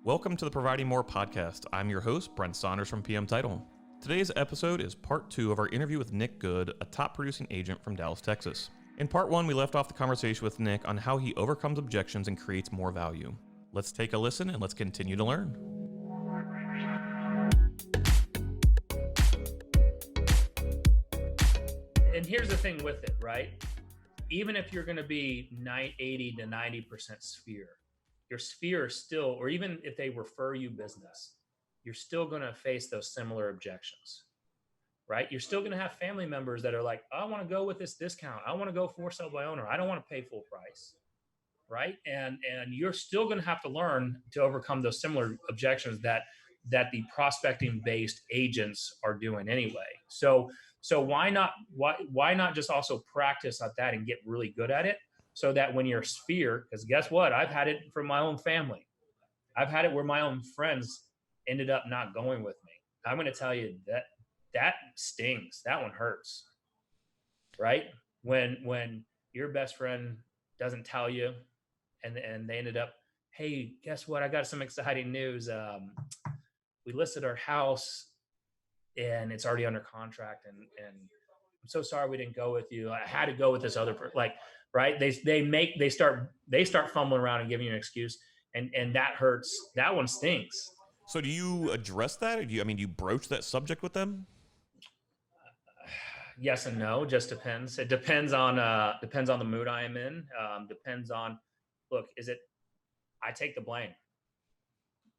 Welcome to the Providing More podcast. I'm your host, Brent Saunders from PM Title. Today's episode is part 2 of our interview with Nick Good, a top producing agent from Dallas, Texas. In part 1, we left off the conversation with Nick on how he overcomes objections and creates more value. Let's take a listen and let's continue to learn. And here's the thing with it, right? Even if you're going to be 80 to 90% sphere, your sphere is still, or even if they refer you business, you're still going to face those similar objections, right? You're still going to have family members that are like, I want to go with this discount. I want to go for sale by owner. I don't want to pay full price, right? And you're still going to have to learn to overcome those similar objections that the prospecting based agents are doing anyway. So why not just also practice at that and get really good at it, so that when you're sphere, because guess what? I've had it from my own family. I've had it where my own friends ended up not going with me. I'm going to tell you that stings. That one hurts, right? When your best friend doesn't tell you, and they ended up, hey, guess what? I got some exciting news. We listed our house and it's already under contract, and I'm so sorry we didn't go with you. I had to go with this other person. Like, right? They start fumbling around and giving you an excuse, and that hurts. That one stings. So do you address that? Or do you broach that subject with them? Yes and no, just depends. It depends on the mood I am in. Depends on, look, I take the blame.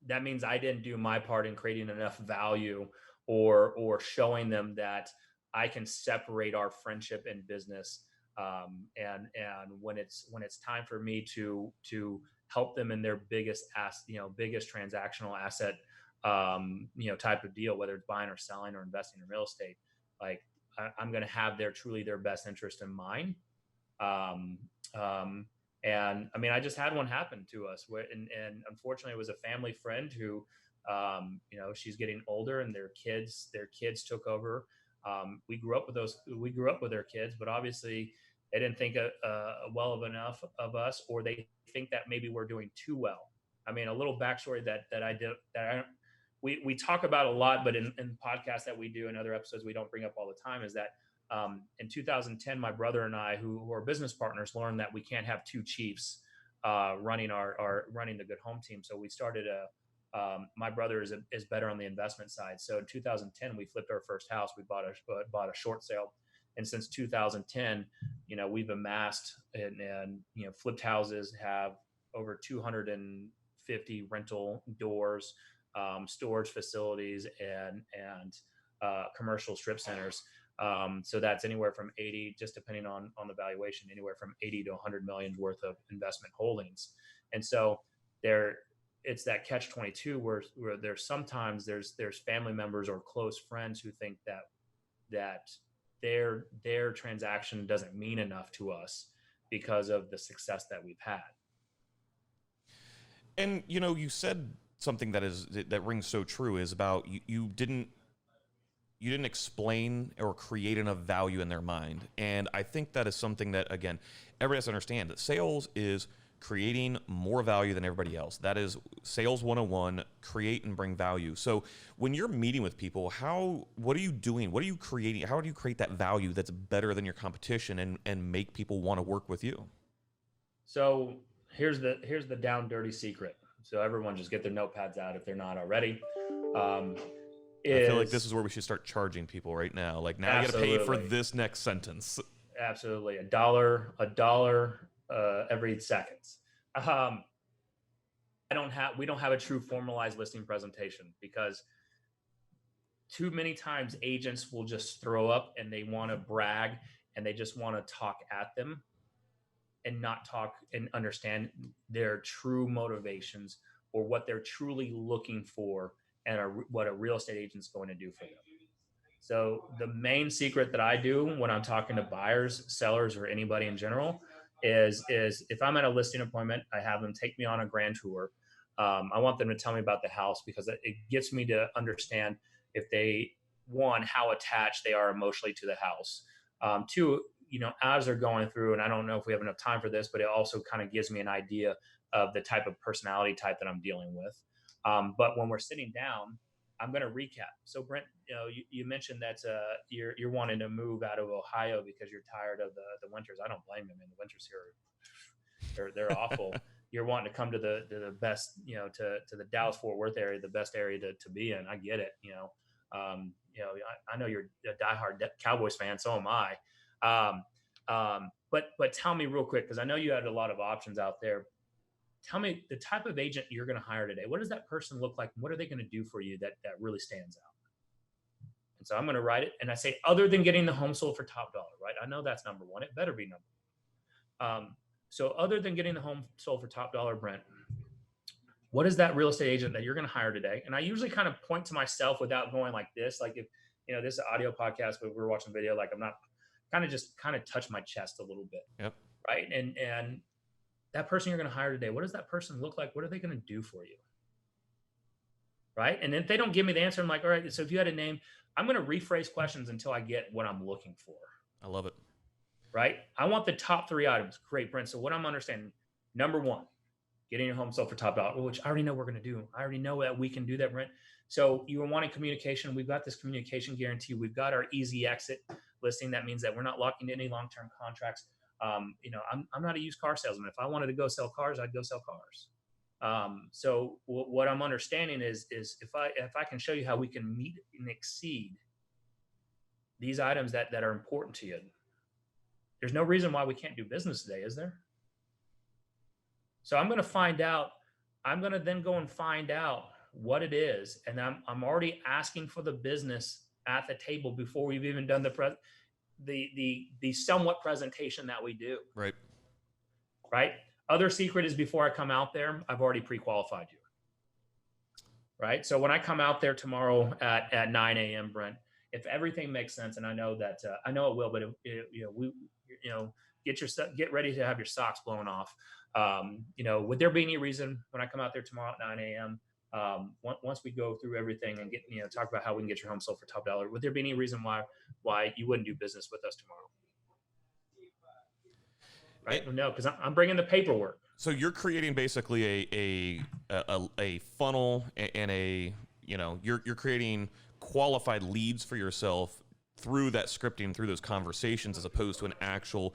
That means I didn't do my part in creating enough value or showing them that I can separate our friendship and business. And when it's time for me to help them in their biggest transactional asset, type of deal, whether it's buying or selling or investing in real estate, like I'm going to have their best interest in mind. And I mean, I just had one happen to us and unfortunately it was a family friend who, she's getting older and their kids took over. We grew up with their kids, but obviously they didn't think well enough of us, or they think that maybe we're doing too well. I mean, a little backstory we talk about a lot, but in podcasts that we do and other episodes we don't bring up all the time, is that in 2010, my brother and I, who are business partners, learned that we can't have two chiefs running the Good Home team. So we started my brother is better on the investment side. So in 2010, we flipped our first house. We bought a short sale. And since 2010, we've amassed and flipped houses, have over 250 rental doors, storage facilities, and commercial strip centers. So that's anywhere from 80, just depending on the valuation, anywhere from 80 to 100 million worth of investment holdings. And so it's that catch-22 where there's family members or close friends who think that their transaction doesn't mean enough to us because of the success that we've had. And you said something that rings so true, is about you didn't explain or create enough value in their mind. And I think that is something that, again, everybody has to understand, that sales is creating more value than everybody else. That is sales 101, create and bring value. So when you're meeting with people, what are you doing? What are you creating? How do you create that value that's better than your competition and make people want to work with you? So here's the down dirty secret. So everyone just get their notepads out if they're not already. I feel like this is where we should start charging people right now. Like, now Absolutely. You got to pay for this next sentence. Absolutely. $1 every second. We don't have a true formalized listing presentation, because too many times agents will just throw up and they want to brag and they just want to talk at them and not talk and understand their true motivations or what they're truly looking for and what a real estate agent's going to do for them. So the main secret that I do when I'm talking to buyers, sellers, or anybody in general is if I'm at a listing appointment, I have them take me on a grand tour. I want them to tell me about the house, because it gets me to understand if they, one, how attached they are emotionally to the house. Two, as they're going through, and I don't know if we have enough time for this, but it also kind of gives me an idea of the type of personality type that I'm dealing with. But when we're sitting down, I'm going to recap. So Brent, you mentioned that you're wanting to move out of Ohio because you're tired of the winters. I don't blame you. I mean, the winters here they're awful. You're wanting to come to the best, to the Dallas Fort Worth area, the best area to be in. I get it. I know you're a diehard Cowboys fan, so am I. But tell me real quick, because I know you had a lot of options out there. Tell me the type of agent you're going to hire today. What does that person look like? What are they going to do for you that really stands out? And so I'm going to write it, and I say, other than getting the home sold for top dollar, right? I know that's number one. It better be number one. So other than getting the home sold for top dollar, Brent, what is that real estate agent that you're going to hire today? And I usually kind of point to myself without going like this. Like if, this is an audio podcast, but we're watching video, like I'm not kind of touch my chest a little bit. Yep. Right. And that person you're going to hire today, what does that person look like? What are they going to do for you? Right. And if they don't give me the answer, I'm like, all right, so if you had a name, I'm going to rephrase questions until I get what I'm looking for. I love it. Right. I want the top 3 items. Great, Brent. So what I'm understanding, number one, getting your home sold for top dollar, which I already know we're going to do. I already know that we can do that, Brent. So you were wanting communication. We've got this communication guarantee. We've got our easy exit listing. That means that we're not locking in any long-term contracts. I'm not a used car salesman. If I wanted to go sell cars, I'd go sell cars. So what I'm understanding is if I can show you how we can meet and exceed these items that are important to you, there's no reason why we can't do business today, is there? So I'm going to find out. I'm going to then go and find out what it is, and I'm already asking for the business at the table before we've even done the somewhat presentation that we do. Right. Right. Other secret is before I come out there, I've already pre-qualified you. Right. So when I come out there tomorrow at 9 a.m., Brent, if everything makes sense, and I know that I know it will, but get ready to have your socks blown off. Would there be any reason when I come out there tomorrow at 9 a.m., once we go through everything and talk about how we can get your home sold for top dollar, would there be any reason why you wouldn't do business with us tomorrow? Right? No, because I'm bringing the paperwork. So you're creating basically a funnel and you're creating qualified leads for yourself through that scripting, through those conversations, as opposed to an actual,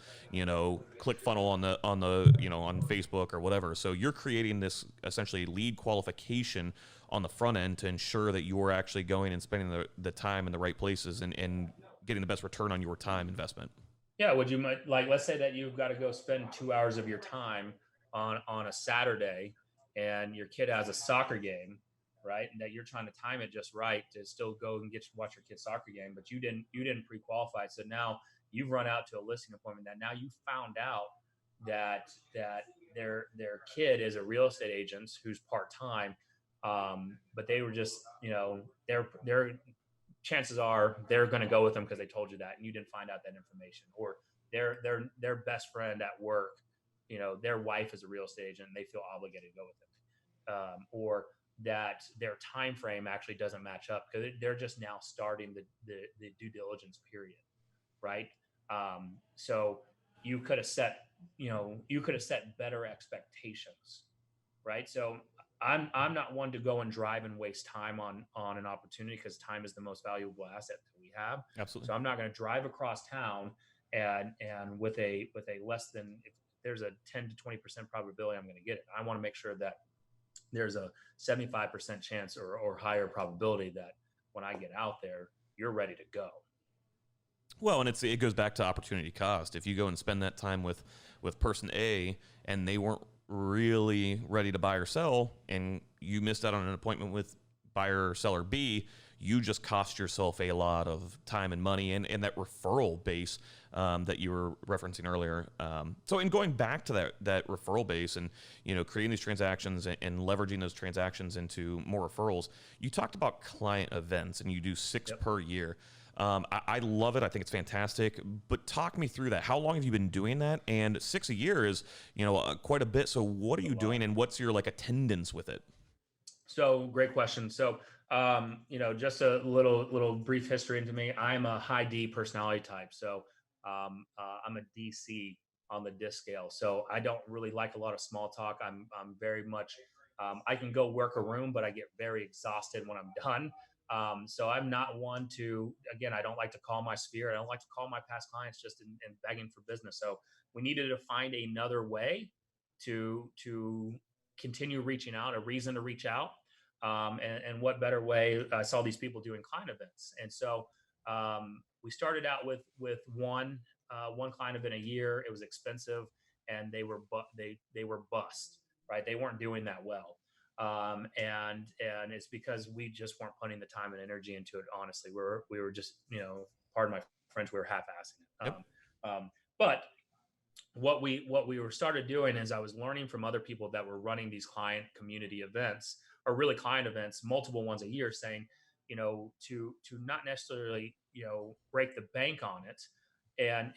click funnel on Facebook or whatever. So you're creating this essentially lead qualification on the front end to ensure that you're actually going and spending the time in the right places and getting the best return on your time investment. Yeah. Would you let's say that you've got to go spend 2 hours of your time on a Saturday and your kid has a soccer game, right? And that you're trying to time it just right to still go and watch your kid's soccer game, but you didn't pre-qualify. So now you've run out to a listing appointment that now you found out that their kid is a real estate agent who's part-time. But they were just, their chances are they're going to go with them because they told you that and you didn't find out that information, or their best friend at work, their wife is a real estate agent and they feel obligated to go with them. Or that their time frame actually doesn't match up because they're just now starting the due diligence period, right? So you could have set better expectations, right? So I'm not one to go and drive and waste time on an opportunity, because time is the most valuable asset that we have. Absolutely. So I'm not going to drive across town and with a less than, if there's a 10 to 20% probability I'm going to get it. I want to make sure that there's a 75% chance or higher probability that when I get out there, you're ready to go. Well, and it goes back to opportunity cost. If you go and spend that time with person A and they weren't really ready to buy or sell, and you missed out on an appointment with buyer or seller B, you just cost yourself a lot of time and money and that referral base that you were referencing earlier. So in going back to that referral base and, creating these transactions and leveraging those transactions into more referrals, you talked about client events and you do 6 per year. I love it. I think it's fantastic, but talk me through that. How long have you been doing that? And 6 a year is, quite a bit. So what are you doing and what's your attendance with it? So great question. So, just a little brief history into me. I'm a high D personality type. So, I'm a DC on the DISC scale. So I don't really like a lot of small talk. I'm very much I can go work a room, but I get very exhausted when I'm done. So I'm not one to, again, I don't like to call my sphere. I don't like to call my past clients just in begging for business. So we needed to find another way to continue reaching out, a reason to reach out. And what better way? I saw these people doing client events, and so we started out with one client event a year. It was expensive, and they were bust. Right, they weren't doing that well, and it's because we just weren't putting the time and energy into it. Honestly, we were just, pardon my French, we were half-assing it. Yep. But what we were started doing is I was learning from other people that were running these client community events, or really client events, multiple ones a year, saying, to not necessarily, break the bank on it, and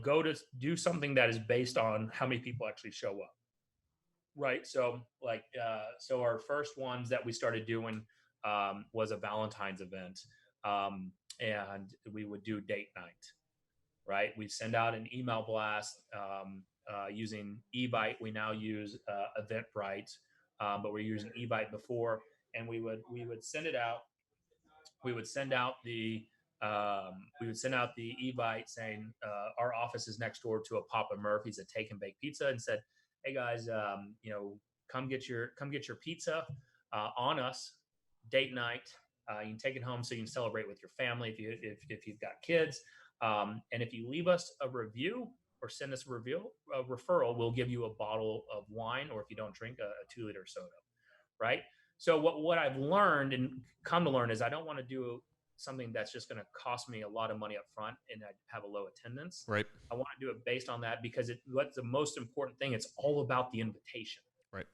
go to do something that is based on how many people actually show up. Right. So so our first ones that we started doing was a Valentine's event. And we would do date night. Right. We send out an email blast using Evite. We now use Eventbrite, but we're using Evite before, and we would send it out. We would send out the Evite saying our office is next door to a Papa Murphy's, a take and bake pizza, and said, "Hey guys, come get your pizza on us, date night. You can take it home so you can celebrate with your family if you've got kids. And if you leave us a review or send us a referral, we'll give you a bottle of wine, or if you don't drink, a 2-liter soda." Right. So what I've learned and come to learn is I don't want to do something that's just going to cost me a lot of money up front and I have a low attendance. Right. I want to do it based on that, because what's the most important thing? It's all about the invitation. Right.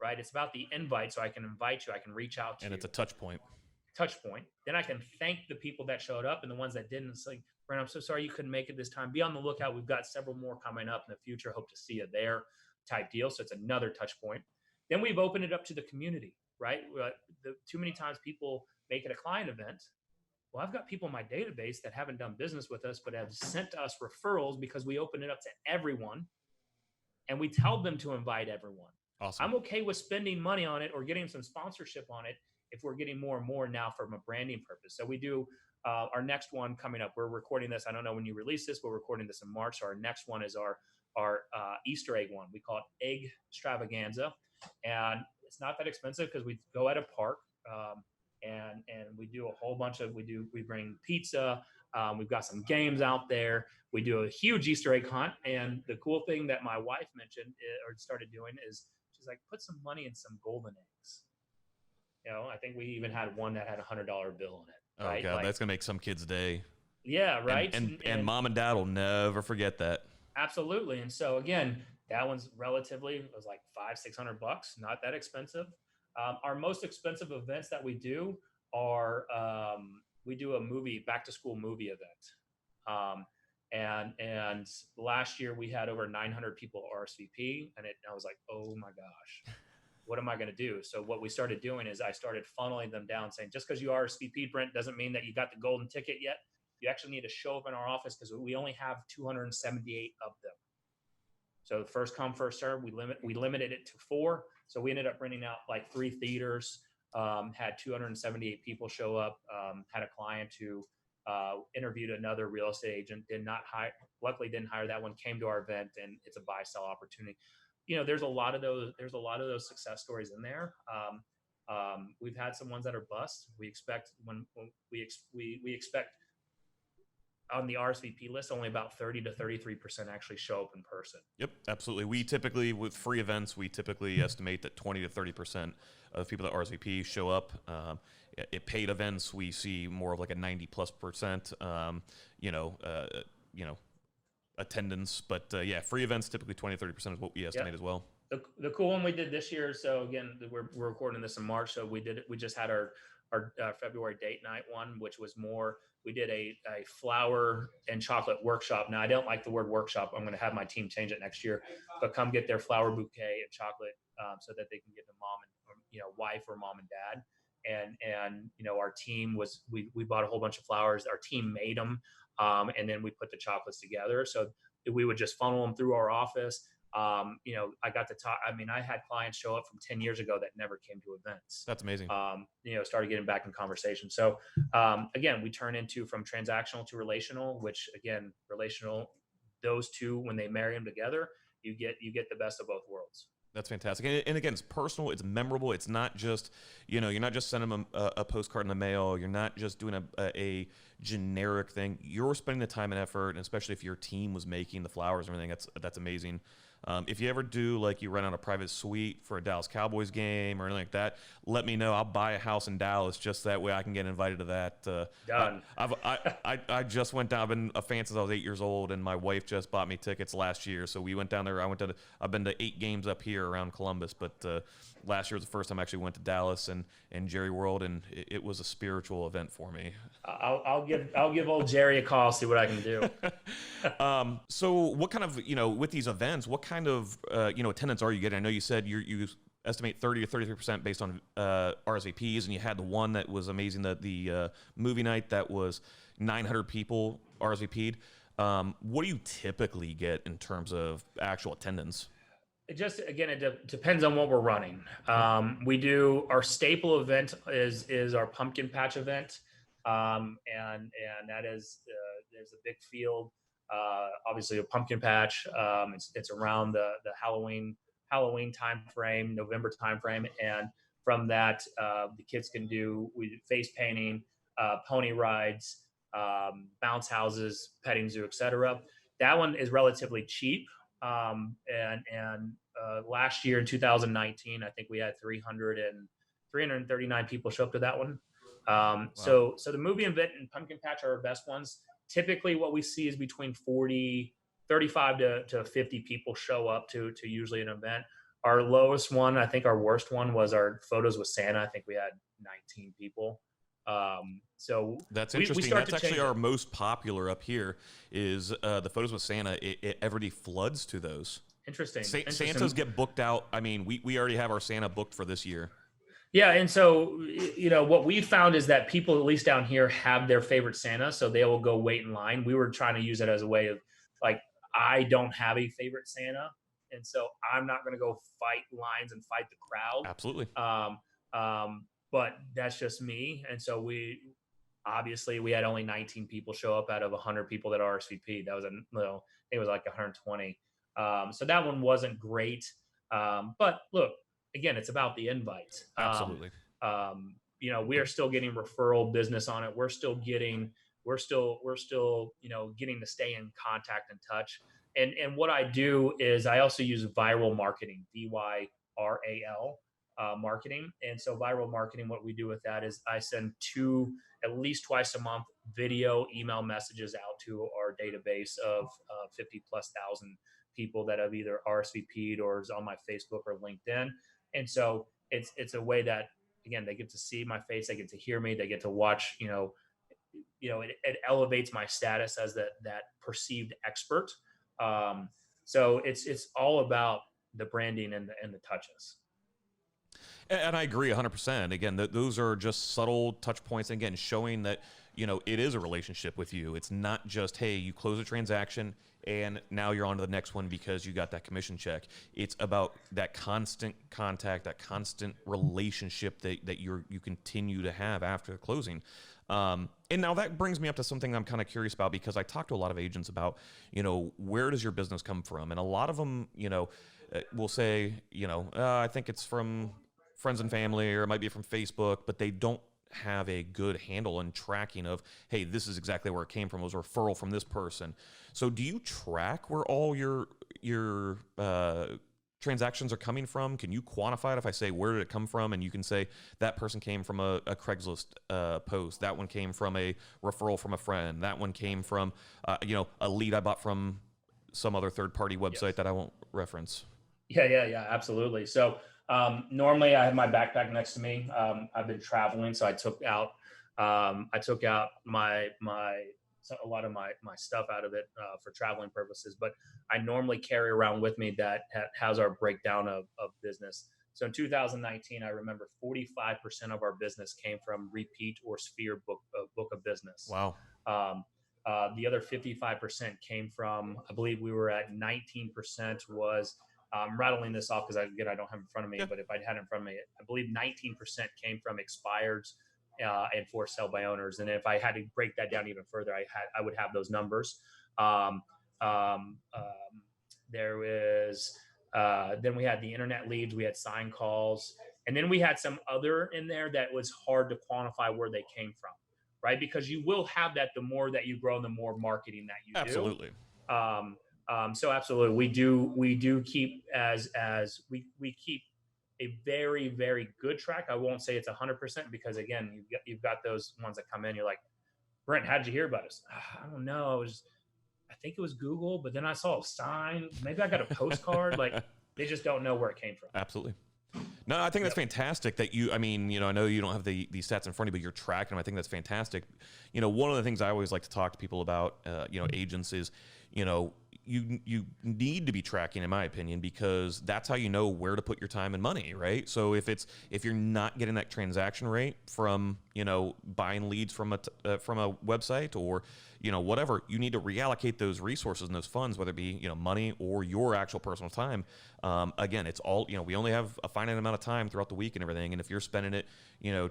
Right. It's about the invite. So I can invite you. I can reach out to you. And it's a touch point. Then I can thank the people that showed up, and the ones that didn't. It's like, Brent, I'm so sorry you couldn't make it this time. Be on the lookout. We've got several more coming up in the future. Hope to see you there, type deal. So it's another touch point. Then we've opened it up to the community, right? Too many times people make it a client event. Well, I've got people in my database that haven't done business with us, but have sent us referrals because we open it up to everyone, and we tell them to invite everyone. Awesome. I'm okay with spending money on it or getting some sponsorship on it if we're getting more and more now from a branding purpose. So we do our next one coming up. We're recording this. I don't know when you release this. We're recording this in March. So our next one is our Easter egg one. We call it Egg Extravaganza. And it's not that expensive because we go at a park and we do a whole bunch of, we bring pizza. We've got some games out there. We do a huge Easter egg hunt. And the cool thing that my wife mentioned or started doing is she's like, put some money in some golden eggs. I think we even had one that had $100 bill in it. Right? Oh God, that's gonna make some kid's day. Yeah, right. And mom and dad will never forget that. Absolutely. And so again, that one's it was like $500-600, not that expensive. Our most expensive events that we do are we do a back to school movie event. And last year we had over 900 people RSVP, and I was like, oh my gosh, what am I going to do? So what we started doing is I started funneling them down, saying, just because you RSVP, Brent, doesn't mean that you got the golden ticket yet. You actually need to show up in our office because we only have 278 of them. So first come, first serve. We limited it to 4. So we ended up renting out like 3 theaters. Had 278 people show up. Had a client who interviewed another real estate agent. Luckily didn't hire that one. Came to our event, and it's a buy-sell opportunity. There's a lot of those success stories in there. We've had some ones that are bust. We expect we expect on the RSVP list, only about 30 to 33% actually show up in person. Yep, absolutely. We typically, with free events, estimate that 20 to 30% of people that RSVP show up. At paid events, we see more of like a 90+%, attendance. But yeah, free events, typically 20 to 30% is what we estimate as well. The cool one we did this year. So again, we're recording this in March. So we just had our February date night one, which was more, we did a flower and chocolate workshop. Now I don't like the word workshop. I'm going to have my team change it next year, but come get their flower bouquet and chocolate so that they can get to mom and wife or mom and dad. And our team we bought a whole bunch of flowers. Our team made them. And then we put the chocolates together. So we would just funnel them through our office. I got to talk. I mean, I had clients show up from 10 years ago that never came to events. That's amazing. Started getting back in conversation. So again, we turn into from transactional to relational, which again, relational, those two, when they marry them together, you get the best of both worlds. That's fantastic. And again, it's personal, it's memorable. It's not just, you're not just sending them a postcard in the mail. You're not just doing a generic thing. You're spending the time and effort, and especially if your team was making the flowers and everything, that's amazing. If you ever do, like, you rent out a private suite for a Dallas Cowboys game or anything like that, let me know. I'll buy a house in Dallas just that way I can get invited to that. Done. I just went down. I've been a fan since I was 8 years old, and my wife just bought me tickets last year. So we went down there. I've been to 8 games up here around Columbus, but last year was the first time I actually went to Dallas and Jerry World, and it was a spiritual event for me. I'll give old Jerry a call, see what I can do. So what kind of, with these events, what kind of, attendance are you getting? I know you said you estimate 30 or 33% based on RSVPs, and you had the one that was amazing, the movie night that was 900 people RSVP'd. What do you typically get in terms of actual attendance? It depends on what we're running. We do our staple event is our pumpkin patch event. And that is there's a big field, obviously a pumpkin patch. It's around the Halloween time frame, November time frame, and from that the kids can do face painting, pony rides, bounce houses, petting zoo, etc. That one is relatively cheap. Last year in 2019, I think we had 339 people show up to that one. Wow. So the movie event and pumpkin patch are our best ones. Typically what we see is between 35 to 50 people show up to usually an event. Our lowest one, I think our worst one was our photos with Santa. I think we had 19 people. So that's interesting. That's actually our most popular up here is the photos with Santa. Everybody floods to those. Interesting. Santas get booked out. I mean, we already have our Santa booked for this year. Yeah. And so, what we found is that people, at least down here, have their favorite Santa. So they will go wait in line. We were trying to use it as a way of, like, I don't have a favorite Santa. And so I'm not going to go fight lines and fight the crowd. Absolutely. But that's just me. And so we had only 19 people show up out of 100 people that RSVP'd. That was it was like 120. So that one wasn't great. But look, again, it's about the invite. Absolutely. We are still getting referral business on it. We're still getting to stay in contact and touch. And what I do is I also use viral marketing, VYRAL marketing. And so viral marketing, what we do with that is I send at least twice a month video email messages out to our database of 50 plus thousand people that have either RSVP'd or is on my Facebook or LinkedIn. And so it's a way that, again, they get to see my face, they get to hear me, they get to watch, it elevates my status as that perceived expert. So it's all about the branding and the touches. And I agree 100%. Again, those are just subtle touch points. Again, showing that, it is a relationship with you. It's not just, hey, you close a transaction and now you're on to the next one because you got that commission check. It's about that constant contact, that constant relationship that you continue to have after the closing. And now that brings me up to something I'm kind of curious about, because I talk to a lot of agents about, where does your business come from? And a lot of them, will say, I think it's from friends and family, or it might be from Facebook, but they don't have a good handle on tracking of, hey, this is exactly where it came from. It was a referral from this person. So do you track where all your transactions are coming from? Can you quantify it? If I say, where did it come from? And you can say that person came from a Craigslist post. That one came from a referral from a friend. That one came from, a lead I bought from some other third-party website. Yes. That I won't reference. Yeah, absolutely. So normally I have my backpack next to me. I've been traveling, so I took out a lot of my stuff out of it for traveling purposes. But I normally carry around with me that has our breakdown of business. So in 2019, I remember 45% of our business came from repeat or sphere book of business. Wow. The other 55% came from, I believe we were at 19% was, I'm rattling this off because again, I don't have it in front of me, Yeah. but if I had it in front of me, I believe 19% came from expireds and for sale by owners. And if I had to break that down even further, I would have those numbers. Um, um, um, there is, then we had the internet leads, we had sign calls, and then we had some other in there that was hard to quantify where they came from, right? Because you will have that the more that you grow and the more marketing that you do. Absolutely. Um, so absolutely, we do keep we keep a very very good track. I won't say it's 100% because again, you've got those ones that come in. You're like, Brent, how did you hear about us? I don't know. I think it was Google, but then I saw a sign. Maybe I got a postcard. Like they just don't know where it came from. Absolutely. No, I think that's fantastic that I mean, I know you don't have the stats in front of you, but you're tracking them. I think that's fantastic. One of the things I always like to talk to people about, agents is, you need to be tracking, in my opinion, because that's how you know where to put your time and money, right? So if you're not getting that transaction rate from, buying leads from a website or, whatever, you need to reallocate those resources and those funds, whether it be, money or your actual personal time. Again, it's all, we only have a finite amount of time throughout the week and everything. And if you're spending it,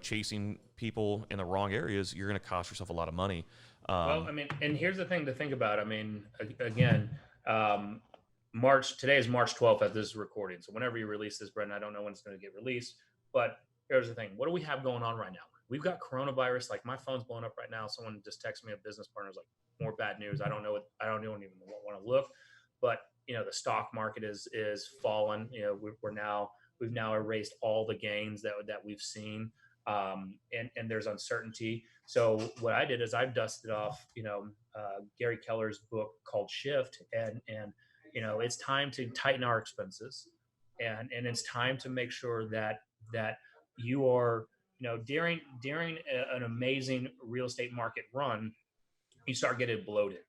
chasing people in the wrong areas, you're going to cost yourself a lot of money. Well, I mean, and here's the thing to think about. I mean, again, today is March 12th as this is recording. So whenever you release this, Brendan, I don't know when it's going to get released, but here's the thing. What do we have going on right now? We've got coronavirus. Like my phone's blowing up right now. Someone just texted me, a business partner's like, more bad news. I don't even want to look, but the stock market is fallen. We've now erased all the gains that we've seen. And there's uncertainty. So what I did is I've dusted off, Gary Keller's book called Shift, and it's time to tighten our expenses, and it's time to make sure that you are, during an amazing real estate market run, you start getting bloated,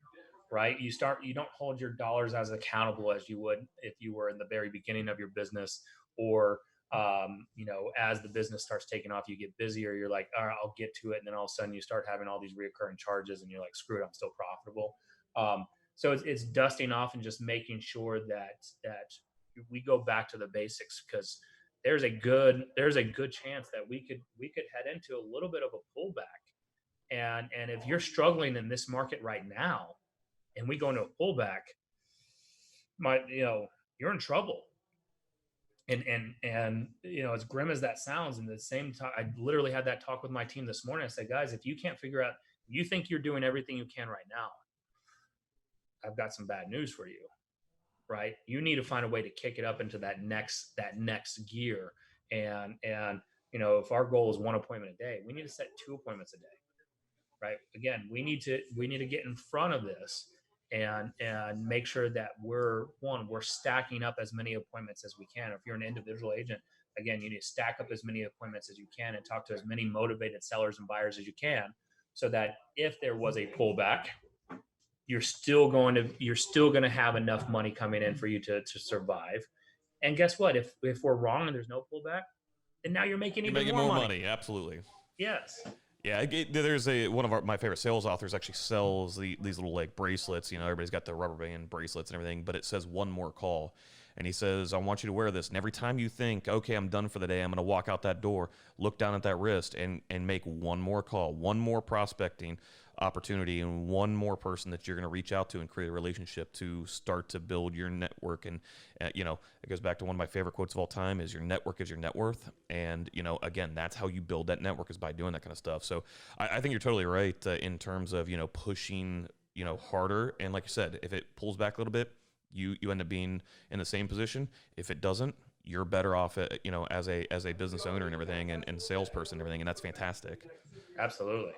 right? You don't hold your dollars as accountable as you would if you were in the very beginning of your business, or as the business starts taking off, you get busier. You're like, all right, I'll get to it. And then all of a sudden you start having all these reoccurring charges and you're like, screw it, I'm still profitable. So it's dusting off and just making sure that we go back to the basics, because there's a good chance that we could head into a little bit of a pullback. And if you're struggling in this market right now and we go into a pullback, you're in trouble. And as grim as that sounds, in the same time, I literally had that talk with my team this morning. I said, guys, if you can't figure out, you think you're doing everything you can right now, I've got some bad news for you, right? You need to find a way to kick it up into that next gear. And if our goal is 1 appointment a day, we need to set 2 appointments a day, right? Again, we need to get in front of this and make sure that we're stacking up as many appointments as we can. If you're an individual agent, again, you need to stack up as many appointments as you can and talk to as many motivated sellers and buyers as you can, so that if there was a pullback, you're still going to have enough money coming in for you to survive. And guess what? If we're wrong and there's no pullback, then now you're making more money. Absolutely. Yes. Yeah, there's one of my favorite sales authors actually sells these little like bracelets. Everybody's got the rubber band bracelets and everything, but it says one more call. And he says, I want you to wear this. And every time you think, okay, I'm done for the day, I'm going to walk out that door, look down at that wrist and make one more call, one more prospecting opportunity, and one more person that you're going to reach out to and create a relationship to start to build your network. And, it goes back to one of my favorite quotes of all time is your network is your net worth. And, again, that's how you build that network, is by doing that kind of stuff. So I think you're totally right in terms of, pushing, harder. And like you said, if it pulls back a little bit, you end up being in the same position. If it doesn't, you're better off, as a business owner and everything, and salesperson and everything. And that's fantastic. Absolutely.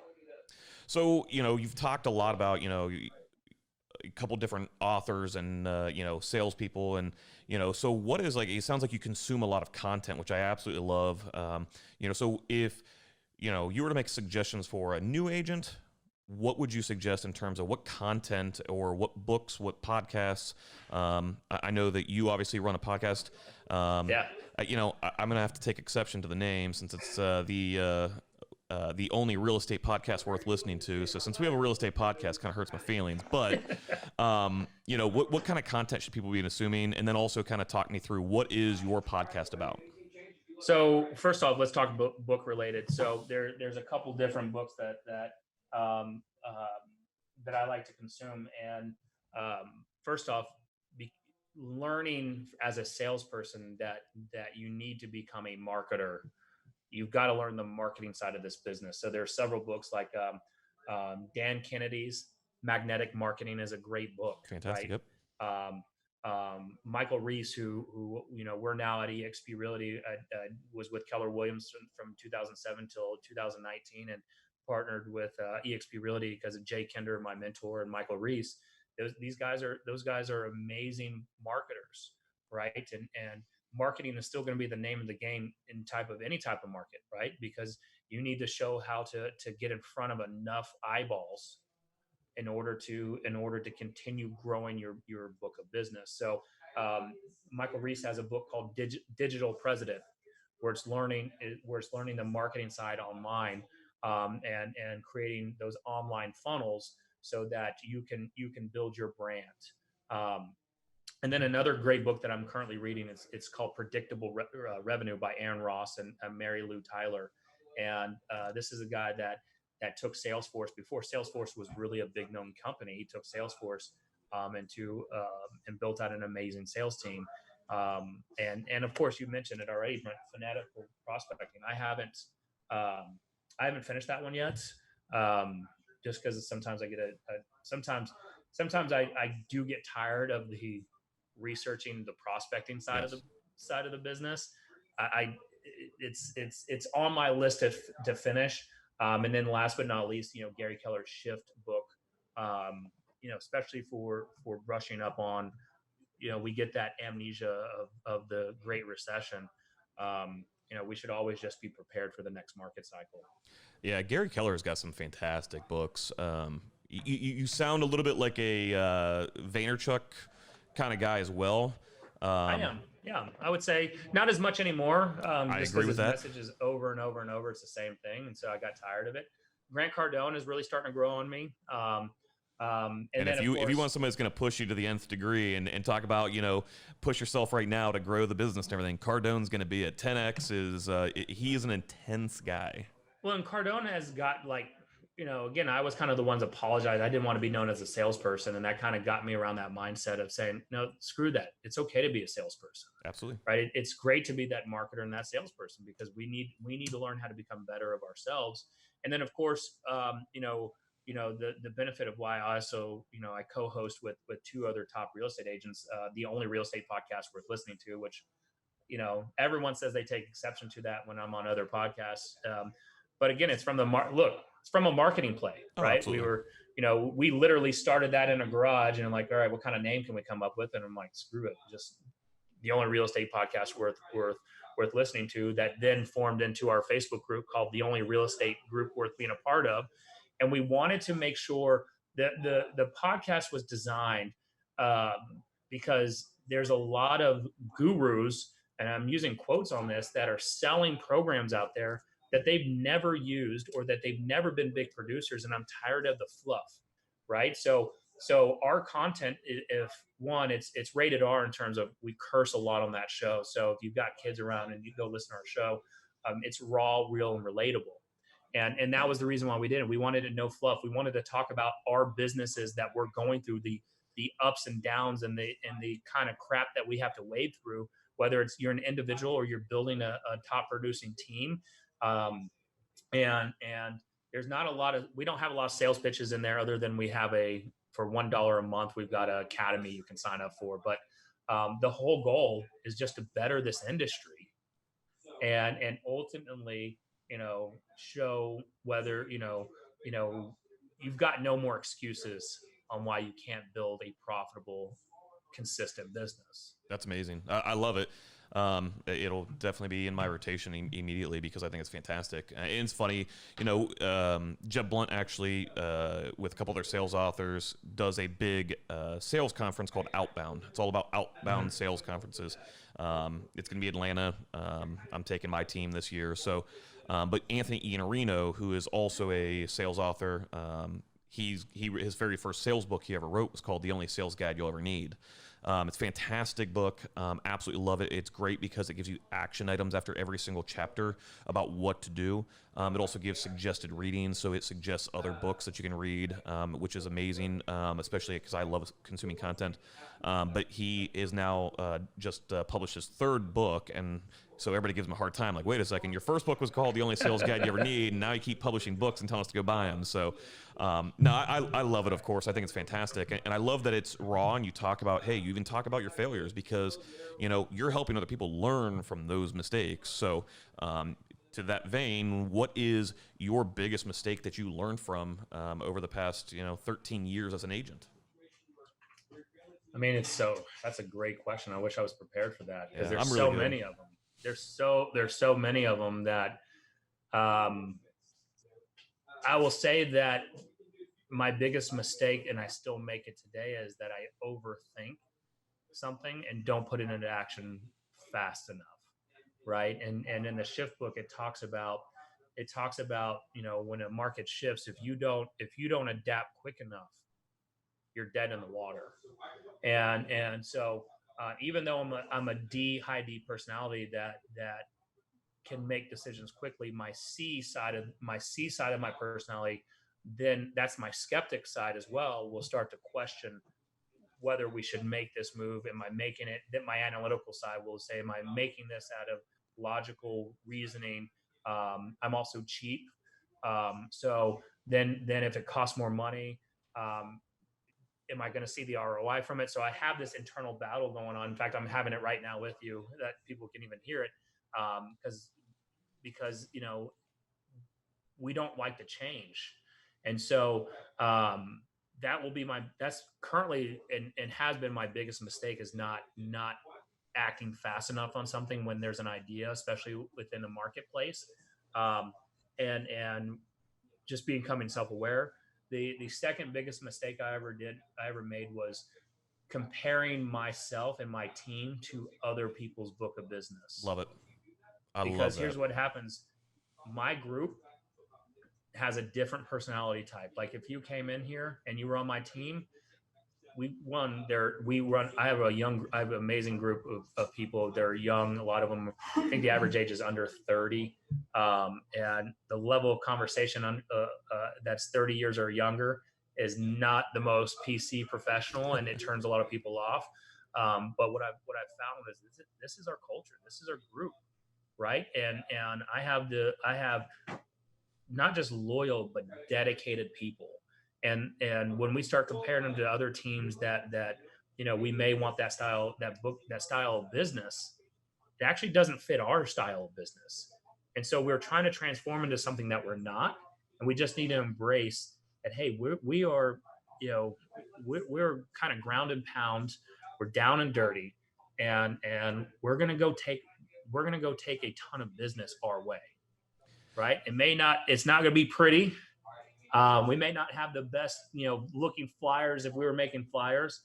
So, you've talked a lot about, a couple different authors and, salespeople. And, so what is it sounds like you consume a lot of content, which I absolutely love. So if, you were to make suggestions for a new agent, what would you suggest in terms of what content or what books, what podcasts? I know that you obviously run a podcast. Yeah. I'm going to have to take exception to the name since it's the only real estate podcast worth listening to. So since we have a real estate podcast, kind of hurts my feelings. But what kind of content should people be assuming? And then also kind of talk me through, what is your podcast about? So first off, let's talk book related. So there's a couple different books that I like to consume. And first off, learning as a salesperson that you need to become a marketer. You've got to learn the marketing side of this business. So there are several books like Dan Kennedy's Magnetic Marketing is a great book. Fantastic. Right? Yep. Michael Reese, who we're now at eXp Realty, was with Keller Williams from 2007 till 2019, and partnered with eXp Realty because of Jay Kinder, my mentor, and Michael Reese. Those guys are amazing marketers, right? And marketing is still going to be the name of the game in any type of market, right? Because you need to show how to get in front of enough eyeballs in order to continue growing your book of business. So Michael Reese has a book called Digital President, where it's learning the marketing side online, and creating those online funnels so that you can build your brand. And then another great book that I'm currently reading it's called Predictable Revenue by Aaron Ross and Mary Lou Tyler. And this is a guy that took Salesforce before Salesforce was really a big known company. He took Salesforce and built out an amazing sales team. And of course, you mentioned it already, Fanatical Prospecting. I haven't finished that one yet. Just because sometimes I get sometimes I do get tired of the researching the prospecting side of the business. It's on my list to finish. And then last but not least, Gary Keller's Shift book, especially for brushing up on, we get that amnesia of the Great Recession. We should always just be prepared for the next market cycle. Yeah, Gary Keller's got some fantastic books. You sound a little bit like a Vaynerchuk kind of guy as well. I am. Yeah, I would say not as much anymore. I agree with that. Messages over and over and over. It's the same thing. And so I got tired of it. Grant Cardone is really starting to grow on me. And if you want somebody that's going to push you to the nth degree and talk about, push yourself right now to grow the business and everything, Cardone's going to be at 10X. He is an intense guy. Well, and Cardone has got again, I was kind of the ones apologize. I didn't want to be known as a salesperson. And that kind of got me around that mindset of saying, no, screw that. It's okay to be a salesperson. Absolutely. Right. It's great to be that marketer and that salesperson, because we need to learn how to become better of ourselves. And then of course, the benefit of why I also, I co-host with two other top real estate agents, the only real estate podcast worth listening to, which, everyone says they take exception to that when I'm on other podcasts. But again, it's from it's from a marketing play, right? Absolutely. We literally started that in a garage, and I'm like, all right, what kind of name can we come up with? And I'm like, screw it, just the only real estate podcast worth listening to. That then formed into our Facebook group called the Only Real Estate Group Worth Being a Part of. And we wanted to make sure that the podcast was designed because there's a lot of gurus, and I'm using quotes on this, that are selling programs out there that they've never used or that they've never been big producers. And I'm tired of the fluff, right? So our content, if one, it's rated R in terms of we curse a lot on that show. So if you've got kids around and you go listen to our show, it's raw, real, and relatable. And that was the reason why we did it. We wanted no fluff. We wanted to talk about our businesses that we're going through, the ups and downs and the kind of crap that we have to wade through, whether it's you're an individual or you're building a top producing team. And there's not we don't have a lot of sales pitches in there, other than we have for $1 a month, we've got an academy you can sign up for. But the whole goal is just to better this industry and ultimately, show whether, you've got no more excuses on why you can't build a profitable, consistent business. That's amazing. I love it. It'll definitely be in my rotation immediately because I think it's fantastic. And it's funny, Jeb Blunt actually, with a couple of their sales authors, does a big sales conference called Outbound. It's all about outbound sales conferences. It's going to be Atlanta. I'm taking my team this year. So But Anthony Iannarino, who is also a sales author, his very first sales book he ever wrote was called The Only Sales Guide You'll Ever Need. It's a fantastic book. Absolutely love it. It's great because it gives you action items after every single chapter about what to do. It also gives suggested readings, so it suggests other books that you can read, which is amazing, especially because I love consuming content. But he is now just published his third book, and so everybody gives him a hard time. Like, wait a second, your first book was called The Only Sales Guide You Ever Need, and now you keep publishing books and telling us to go buy them. So, no, I love it, of course. I think it's fantastic. And I love that it's raw, and you talk about, hey, you even talk about your failures because, you're helping other people learn from those mistakes. So, to that vein, what is your biggest mistake that you learned from over the past, 13 years as an agent? I mean, that's a great question. I wish I was prepared for that because Yeah, there's I'm really so good. many of them. There's so many of them that I will say that my biggest mistake, and I still make it today, is that I overthink something and don't put it into action fast enough, right? And in the shift book, it talks about when a market shifts, if you don't adapt quick enough, you're dead in the water. And so even though I'm a high D personality that can make decisions quickly, my C side of my personality, then that's my skeptic side as well, will start to question whether we should make this move. Am I making it? That my analytical side will say, am I making this out of logical reasoning? I'm also cheap. So then if it costs more money, am I going to see the ROI from it? So I have this internal battle going on. In fact, I'm having it right now with you that people can even hear it. Because we don't like to change. And so that's currently and has been my biggest mistake, is not acting fast enough on something when there's an idea, especially within the marketplace. And just becoming self-aware. The second biggest mistake I ever made was comparing myself and my team to other people's book of business. Love it. I love Because that. here's what happens. My group has a different personality type. Like if you came in here and you were on my team, I have an amazing group of people. They're young. A lot of them, I think the average age is under 30. And the level of conversation that's 30 years or younger is not the most PC professional, and it turns a lot of people off. But what I've found is this is our culture. This is our group. Right. And I have not just loyal, but dedicated people. And when we start comparing them to other teams that we may want that style of business, it actually doesn't fit our style of business. And so we're trying to transform into something that we're not. And we just need to embrace that, hey, we're kind of ground and pound. We're down and dirty. And we're going to go take a ton of business our way. Right. It's not going to be pretty. We may not have the best, looking flyers if we were making flyers,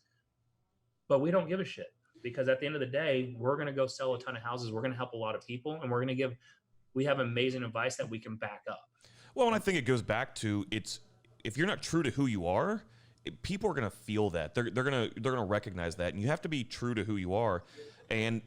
but we don't give a shit, because at the end of the day, we're going to go sell a ton of houses. We're going to help a lot of people, and we have amazing advice that we can back up. Well, and I think it goes back to if you're not true to who you are, people are going to feel that. They're going to recognize that, and you have to be true to who you are and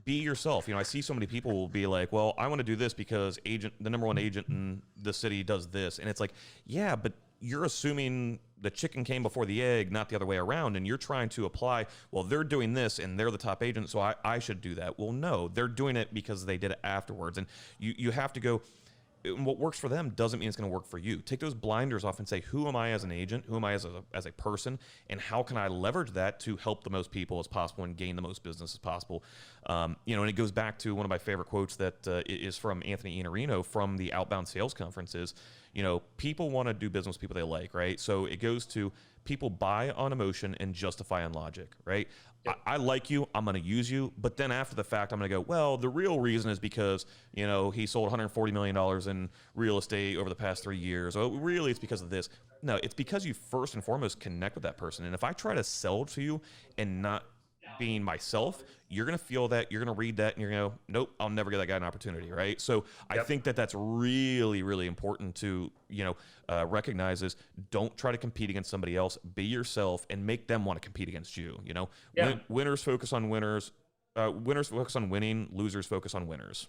be yourself. I see so many people will be like, well, I want to do this because the number one agent in the city does this. And it's like, yeah, but you're assuming the chicken came before the egg, not the other way around. And you're trying to apply, well, they're doing this and they're the top agent, so I should do that. Well, no, they're doing it because they did it afterwards. And you have to go, what works for them doesn't mean it's going to work for you. Take those blinders off and say, who am I as an agent? Who am I as a person? And how can I leverage that to help the most people as possible and gain the most business as possible? And it goes back to one of my favorite quotes that is from Anthony Iannarino from the Outbound Sales Conference is, people want to do business with people they like, right? So it goes to people buy on emotion and justify on logic, right? Yep. I like you, I'm going to use you, but then after the fact, I'm going to go, well, the real reason is because, he sold $140 million in real estate over the past 3 years. Oh, really, it's because of this. No, it's because you first and foremost connect with that person. And if I try to sell to you and not being myself, you're going to feel that, you're going to read that, and you're going to go, nope, I'll never give that guy an opportunity, right? So I Yep. think that that's really, really important to, recognize is don't try to compete against somebody else. Be yourself and make them want to compete against you. Yeah. Winners focus on winners. Winners focus on winning. Losers focus on winners.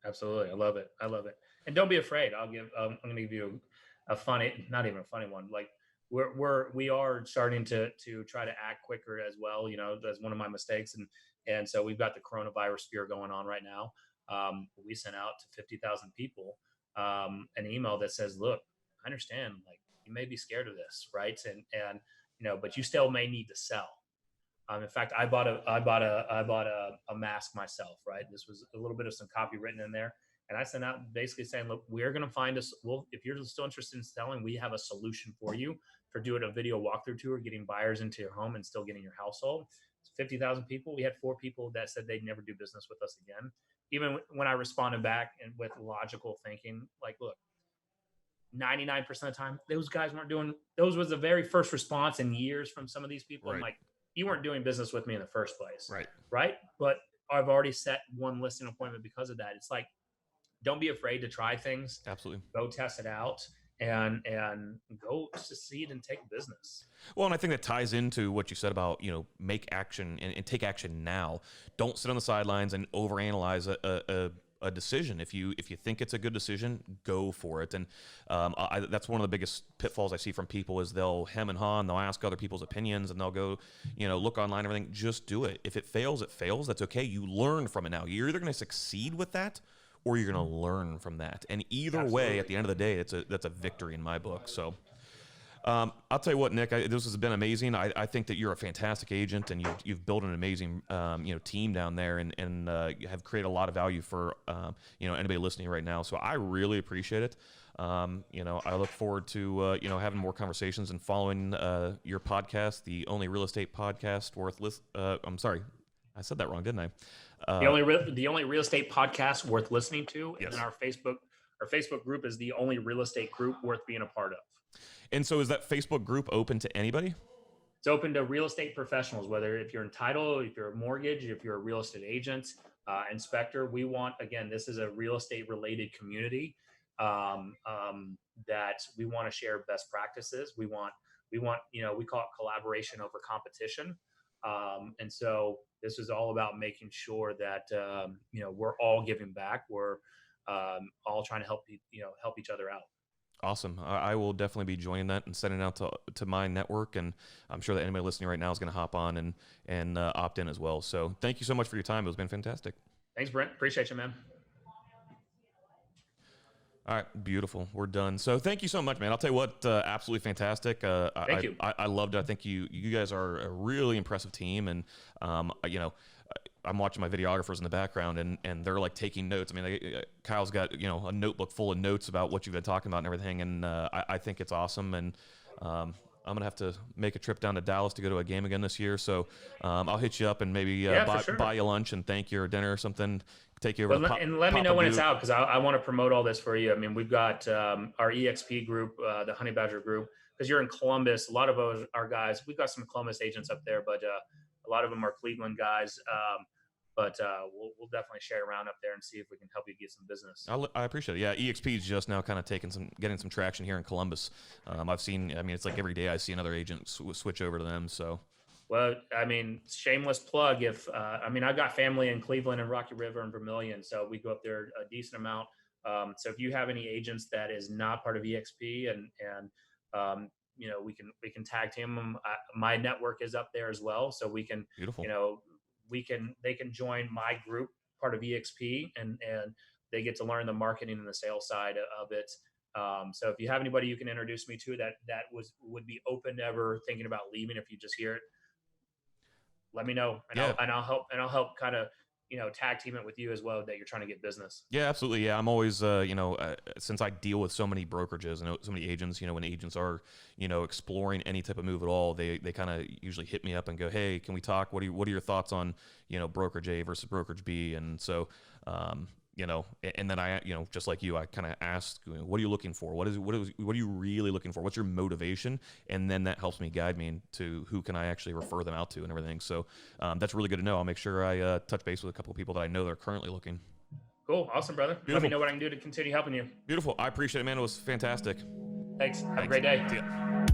Absolutely. I love it. I love it. And don't be afraid. I'm going to give you a funny, not even a funny one. Like we are starting to try to act quicker as well. That's one of my mistakes. And so we've got the coronavirus fear going on right now. We sent out to 50,000 people an email that says, look, I understand, like, you may be scared of this, right? And but you still may need to sell. In fact, I bought a mask myself, right? This was a little bit of some copy written in there. And I sent out basically saying, look, we're going to find us. Well, if you're still interested in selling, we have a solution for you for doing a video walkthrough tour, getting buyers into your home and still getting your household. 50,000 people. We had 4 people that said they'd never do business with us again. Even when I responded back and with logical thinking, like, look, 99% of the time, those guys weren't doing, those was the very first response in years from some of these people. Right. I'm like, you weren't doing business with me in the first place. Right. Right. But I've already set one listing appointment because of that. It's like, don't be afraid to try things. Absolutely. Go test it out and go succeed and take business. Well, and I think that ties into what you said about, make action and take action now. Don't sit on the sidelines and overanalyze a decision. If you think it's a good decision, go for it. And that's one of the biggest pitfalls I see from people is they'll hem and haw and they'll ask other people's opinions and they'll go, look online and everything. Just do it. If it fails, it fails. That's okay. You learn from it now. You're either going to succeed with that or you're going to learn from that. And either way, at the end of the day, that's a victory in my book. So I'll tell you what, Nick, this has been amazing. I think that you're a fantastic agent, and you've built an amazing team down there, and you have created a lot of value for anybody listening right now. So I really appreciate it. I look forward to having more conversations and following your podcast, the only real estate podcast worth I'm sorry, I said that wrong, didn't I? The only real estate podcast worth listening to. Yes. And our Facebook group is the only real estate group worth being a part of. And so is that Facebook group open to anybody? It's open to real estate professionals, whether if you're in title, if you're a mortgage, if you're a real estate agent, inspector. We want, again, this is a real estate related community that we want to share best practices. We want, we call it collaboration over competition. And so this is all about making sure that, we're all giving back. We're all trying to help each other out. Awesome. I will definitely be joining that and sending it out to my network. And I'm sure that anybody listening right now is going to hop on and opt in as well. So thank you so much for your time. It's been fantastic. Thanks, Brent. Appreciate you, man. All right. Beautiful. We're done. So thank you so much, man. I'll tell you what, absolutely fantastic. Thank you. I loved it. I think you guys are a really impressive team. And, I'm watching my videographers in the background and they're like taking notes. I mean, Kyle's got, a notebook full of notes about what you've been talking about and everything. And I think it's awesome. And I'm going to have to make a trip down to Dallas to go to a game again this year. So I'll hit you up and maybe buy you lunch and thank you or dinner or something. Take you over and let me know when it's out, because I want to promote all this for you. I mean, we've got our EXP group, the Honey Badger group, because you're in Columbus. A lot of our guys, we've got some Columbus agents up there, but a lot of them are Cleveland guys. But we'll definitely share around up there and see if we can help you get some business. I appreciate it. Yeah, EXP is just now kind of getting some traction here in Columbus. I've seen, it's like every day I see another agent switch over to them. So, well, I mean, shameless plug. If I've got family in Cleveland and Rocky River and Vermilion, so we go up there a decent amount. So if you have any agents that is not part of EXP and we can tag team them. My network is up there as well, so we can. Beautiful. They can join my group, part of EXP, and they get to learn the marketing and the sales side of it. So if you have anybody you can introduce me to that would be open to ever thinking about leaving, if you just hear it, let me know, and I'll help kind of tag team it with you as well, that you're trying to get business. Yeah, absolutely. Yeah, I'm always since I deal with so many brokerages and so many agents, when agents are exploring any type of move at all, they kind of usually hit me up and go, hey, can we talk? What are your thoughts on brokerage A versus brokerage B? And so and then I, just like you, I kind of asked, what are you looking for? What are you really looking for? What's your motivation? And then that helps me guide me into who can I actually refer them out to and everything. So that's really good to know. I'll make sure I touch base with a couple of people that I know that are currently looking. Cool. Awesome, brother. Beautiful. Let me know what I can do to continue helping you. Beautiful. I appreciate it, man. It was fantastic. Thanks. Have a great day. See ya.